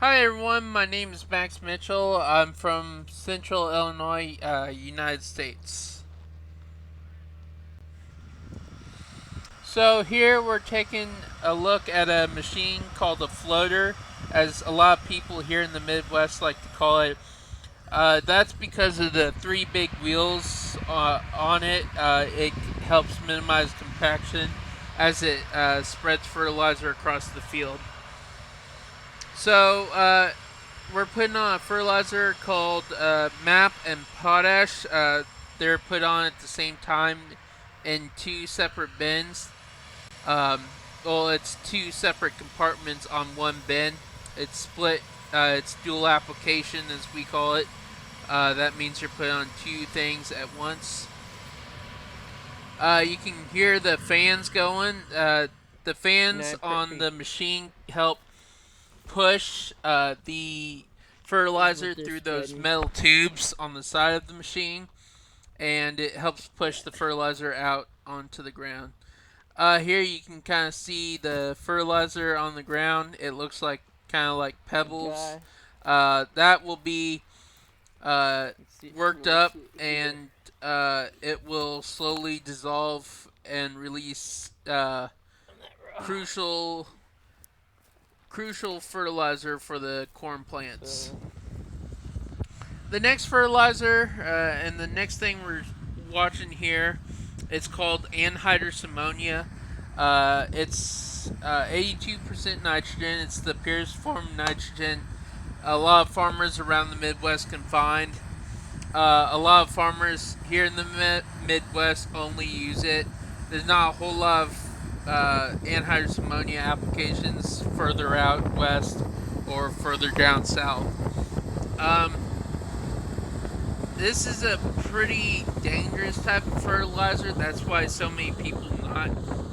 Hi everyone, my name is Max Mitchell. I'm from Central Illinois, United States. So here we're taking a look at a machine called a floater, as a lot of people here in the Midwest like to call it. That's because of the three big wheels on it. It helps minimize compaction as it spreads fertilizer across the field. So we're putting on a fertilizer called MAP and Potash. They're put on at the same time in two separate bins. Um, well, it's two separate compartments on one bin. It's split. It's dual application, as we call it. That means you're putting on two things at once. You can hear the fans going. The fans on the machine help push the fertilizer through those metal tubes on the side of the machine, and it helps push the fertilizer out onto the ground. Here you can kind of see the fertilizer on the ground. It looks like kind of like pebbles. That will be uh, worked up, and it will slowly dissolve and release crucial fertilizer for the corn plants. The next fertilizer and the next thing we're watching here, it's called anhydrous ammonia. It's 82% nitrogen. It's the purest form of nitrogen a lot of farmers around the Midwest can find. A lot of farmers here in the Midwest only use it. There's not a whole lot of anhydrous ammonia applications further out west or further down south. Um, this is a pretty dangerous type of fertilizer. That's why so many people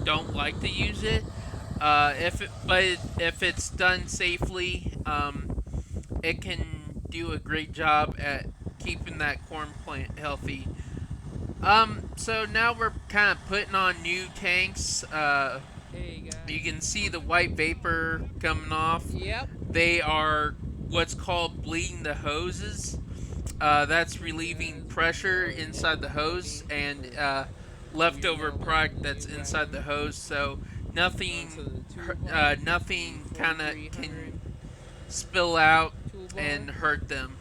don't like to use it. If it's done safely, it can do a great job at keeping that corn plant healthy. So now we're kind of putting on new tanks. You can see the white vapor coming off. They are what's called bleeding the hoses. That's relieving pressure inside the hose and leftover product that's inside the hose. So nothing kind of can spill out and hurt them.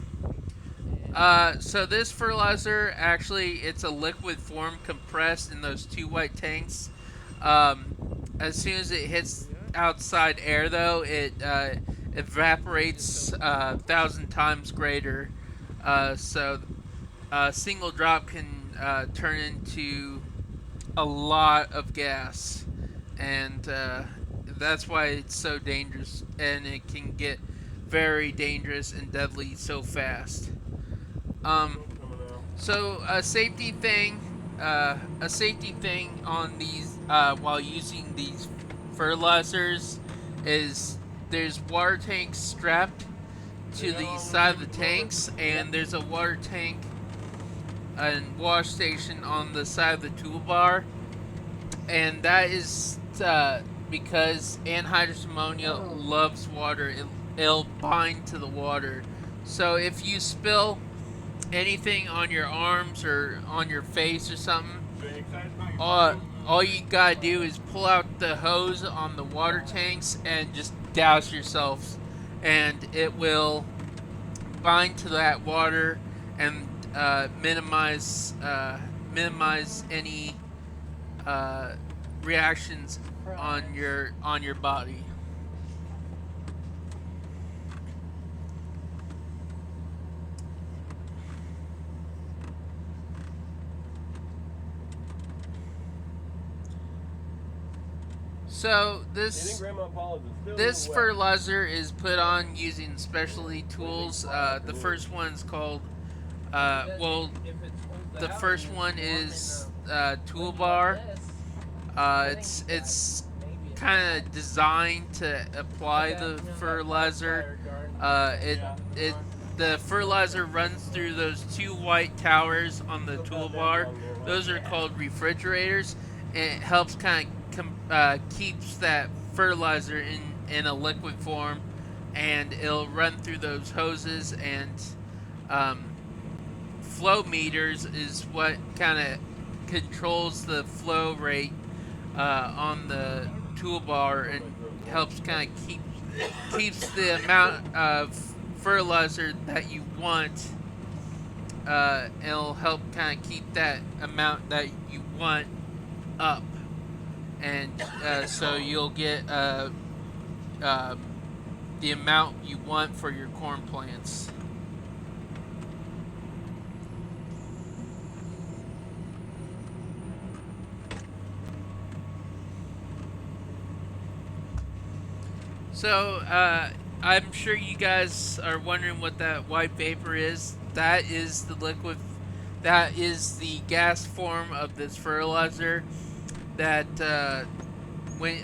So this fertilizer actually it's a liquid form compressed in those two white tanks. As soon as it hits outside air, though, it evaporates 1,000 times greater. So a single drop can turn into a lot of gas, and that's why it's so dangerous, and it can get very dangerous and deadly so fast. Um, so a safety thing on these while using these fertilizers is there's water tanks strapped to the side of the tanks, and there's a water tank and wash station on the side of the toolbar, and that is because anhydrous ammonia loves water. It'll bind to the water. So if you spill anything on your arms or on your face or something, all you gotta do is pull out the hose on the water tanks and just douse yourself, and it will bind to that water and minimize any uh, reactions on your body. So this fertilizer is put on using specialty tools. The first one's called well, the first one is toolbar. It's kind of designed to apply the fertilizer. It the fertilizer runs through those two white towers on the toolbar. Those are called refrigerators, and it helps kind of keeps that fertilizer in a liquid form, and it'll run through those hoses, and um, flow meters is what kind of controls the flow rate on the toolbar and helps kind of keeps the amount of fertilizer that you want. It'll help kind of keep that amount that you want up, and so you'll get um, the amount you want for your corn plants. So, I'm sure you guys are wondering what that white vapor is. That is the liquid, that is the gas form of this fertilizer. That when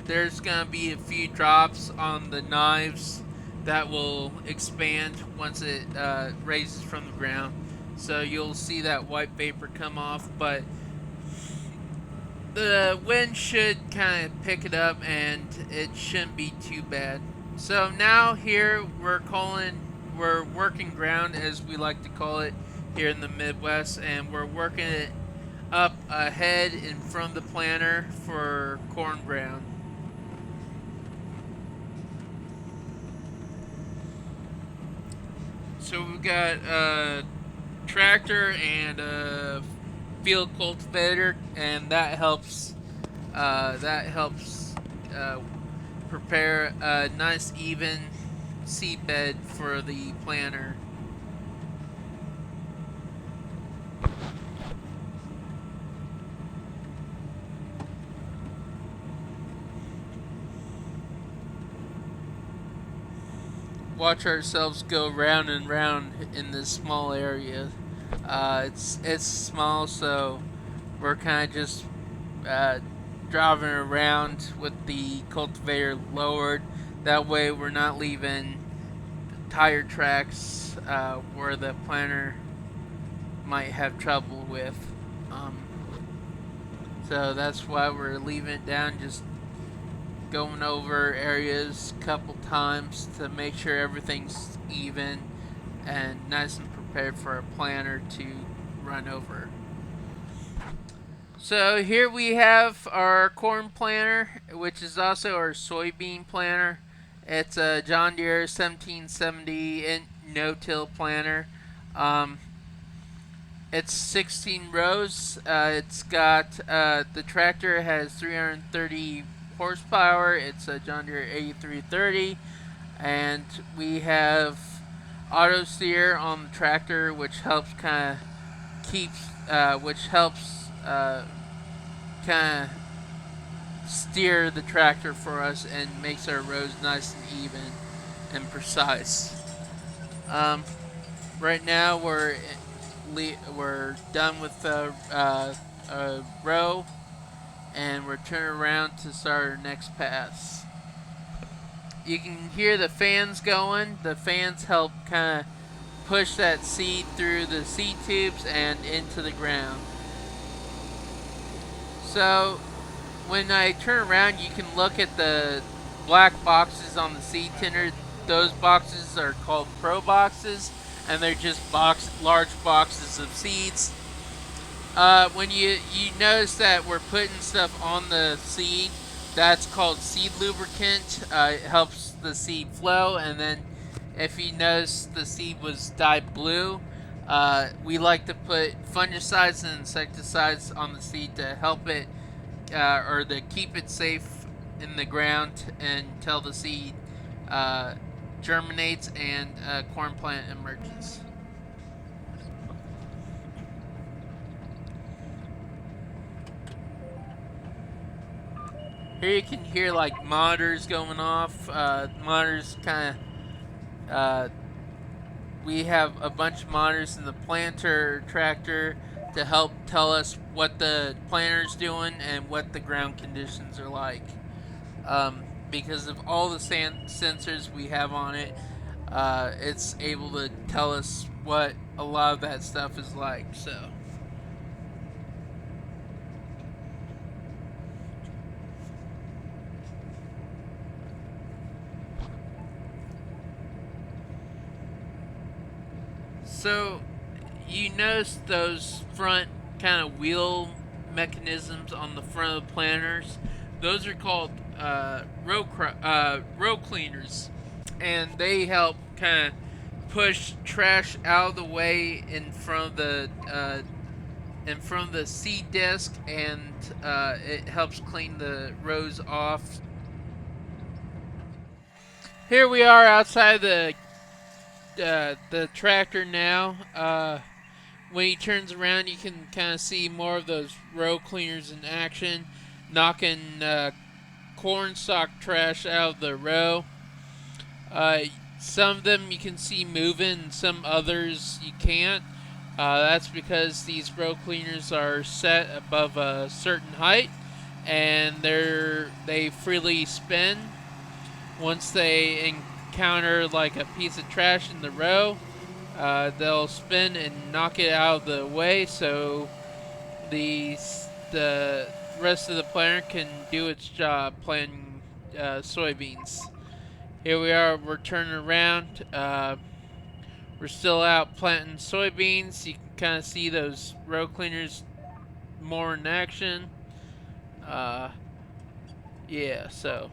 there's gonna be a few drops on the knives that will expand once it raises from the ground. So you'll see that white vapor come off, but the wind should kind of pick it up and it shouldn't be too bad. So now here we're working ground, as we like to call it here in the Midwest, and we're working it up ahead in front of the planter for corn ground. So we've got a tractor and a field cultivator, and that helps uh, prepare a nice even seed bed for the planter. Watch ourselves go round and round in this small area. It's small, so we're kind of just uh, driving around with the cultivator lowered. That way, we're not leaving tire tracks where the planter might have trouble with. Um, so that's why we're leaving it down, just going over areas a couple times to make sure everything's even and nice and prepared for a planter to run over. So here we have our corn planter, which is also our soybean planter. It's a John Deere 1770 no-till planter. Um, it's 16 rows. It's got the tractor has 330 horsepower. It's a John Deere 8330, and we have auto steer on the tractor, which helps kind of which helps kind of steer the tractor for us and makes our roads nice and even and precise. Um, right now we're done with a row, and we're turning around to start our next pass. You can hear the fans going. The fans help kind of push that seed through the seed tubes and into the ground. So when I turn around, you can look at the black boxes on the seed tender. Those boxes are called Pro boxes, and they're just large boxes of seeds. When you notice that we're putting stuff on the seed, that's called seed lubricant. It helps the seed flow, and then if you notice the seed was dyed blue, we like to put fungicides and insecticides on the seed to help it or to keep it safe in the ground until the seed germinates and a corn plant emerges. Here you can hear like monitors going off. Monitors kind of, we have a bunch of monitors in the planter tractor to help tell us what the planter's doing and what the ground conditions are like. Because of all the sensors we have on it, it's able to tell us what a lot of that stuff is like. So. So you notice those front kind of wheel mechanisms on the front of the planters? Those are called row cleaners, and they help kind of push trash out of the way in front of the seed disc, and it helps clean the rows off. Here we are outside the tractor now. When he turns around, you can kind of see more of those row cleaners in action, knocking corn stalk trash out of the row. Uh, some of them you can see moving, some others you can't. That's because these row cleaners are set above a certain height, and they freely spin. Once they encounter like a piece of trash in the row, they'll spin and knock it out of the way, so the rest of the planter can do its job planting soybeans. Here we are, we're turning around. We're still out planting soybeans. You can kind of see those row cleaners more in action. Uh, yeah, so.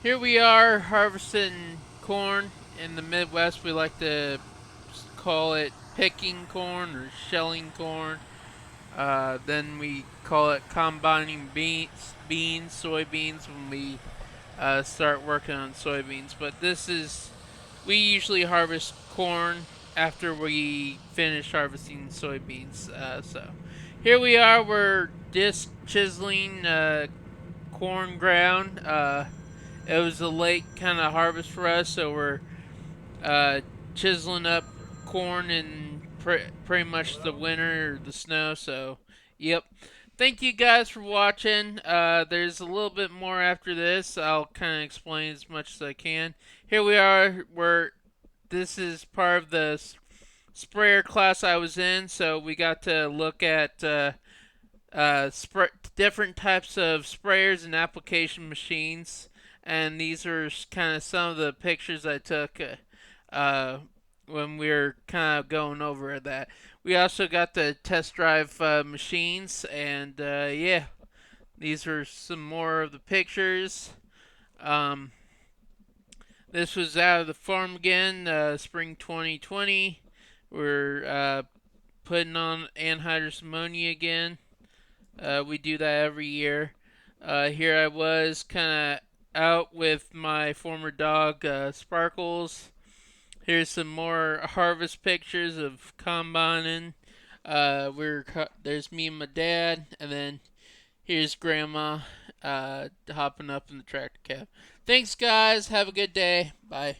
Here we are harvesting corn. In the Midwest, we like to call it picking corn or shelling corn. Then we call it combining soybeans when we start working on soybeans. But we usually harvest corn after we finish harvesting soybeans. So here we are, we're disc chiseling corn ground. It was a late kind of harvest for us, so we're uh, chiseling up corn in pretty much the winter or the snow. So, yep. Thank you guys for watching. There's a little bit more after this. I'll kind of explain as much as I can. Here we are. This is part of the sprayer class I was in, so we got to look at different types of sprayers and application machines. And these are kind of some of the pictures I took when we were kind of going over that. We also got the test drive machines, and yeah, these are some more of the pictures. Um, this was out of the farm again, spring 2020. We're putting on anhydrous ammonia again. We do that every year. Here I was kind of out with my former dog, Sparkles. Here's some more harvest pictures of combining. There's me and my dad, and then here's Grandma hopping up in the tractor cab. Thanks, guys. Have a good day. Bye.